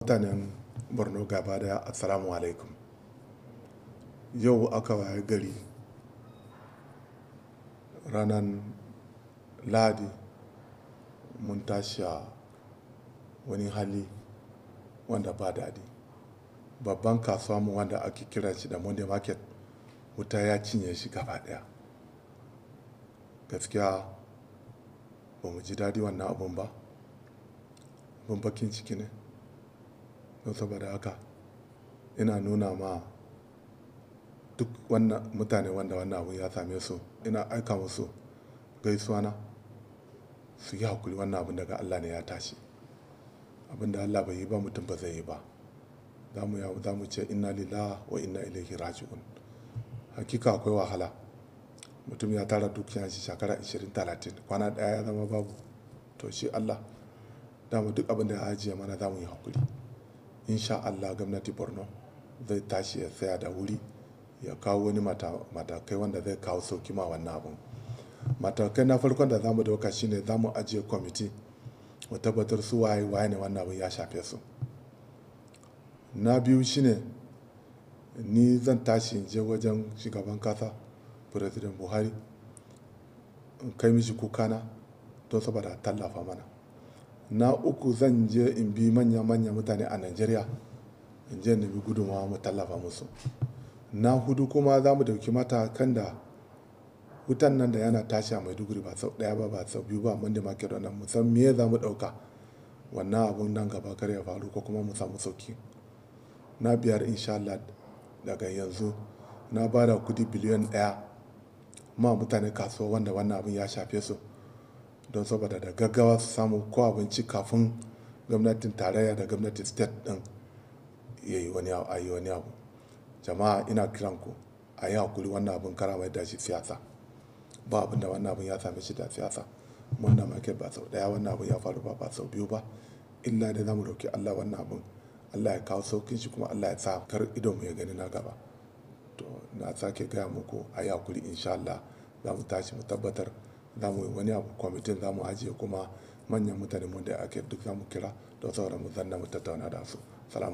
Mutanen borno gaba daya assalamu alaikum. Yau aka waye gari ranar lahadi mun tashi a wani hali wanda ba daɗi. Babban kasuwa mu wanda ake kira shi da monday market, wuta ya cinye shi gaba daya. Gaskiya ba mu ji daɗi wannan abun ba, abun bakin ciki ne. Don saboda haka ina nuna ma duk wannan mutane wanda wannan abun ya same su, ina aika musu gaisuwa na su yi hakuri. Wannan abun daga Allah ne ya tashi. Abin da Allah bai yi ba mutum ba zai yi ba. Za mu ce inna lillahi wa inna ilaihi raji'un. Hakika akwai wahala. Mutum ya tara dukiyar shi shekara 20-30, kwana daya ya zama babu. To shi Allah dama duk abin da ya ajiye mana za mu yi hakuri. Insha Allah gwamnati Borno zai tashi ya tsaya da wuri ya kawo wani matakai wanda zai kawo sauki ma wannan abun. Matakai na farkon da za mu dauka shine za mu ajiye kwamiti mu tabbatar su waye ne wannan abun ya shafe su. Na biyu shine ni zan tashi in je wajen shugaban kasa President Buhari in kai mishi kukana don saboda tallafa mana. Na uku zan je in bi manya mutane a Najeriya in je nemi gudunmawa mu tallafa musu. Na hudu kuma za mu dauki matakan da wutan nan da yana tashi a Maiduguri ba sau daya ba sau biyu ba, monday market wannan mu san me za mu dauka wannan abun nan gaba kar ya faru ko kuma mu samu sauki. Na biyar insha Allah daga yanzu na bada kudi biliyan 1 ma mutane kasuwa wanda wannan abun ya shafe su, don saboda da gaggawa su samu ko abinci kafin gwamnatin tarayya da gwamnatin state din yayi wani abu. Jama'a ina kiran ku a yi hakuri. Wannan abun kara mai da shi siyasa. Ba abin da wannan abun ya same shi da siyasa. Monday market ba sau daya wannan abun ya faru ba sau biyu ba. Illa da zamu roki Allah wannan abun Allah ya kawo saukin shi, kuma Allah ya sa kar idon mu ya gani na gaba. To na sake gaya muku a yi hakuri. Insha Allah za mu tashi mu tabbatar za mu yi wani abu, kwamitin za mu ajiye kuma manyan mutane mu da ake duk za mu kira don saboda mu zanna mu tattauna da su. Salamu.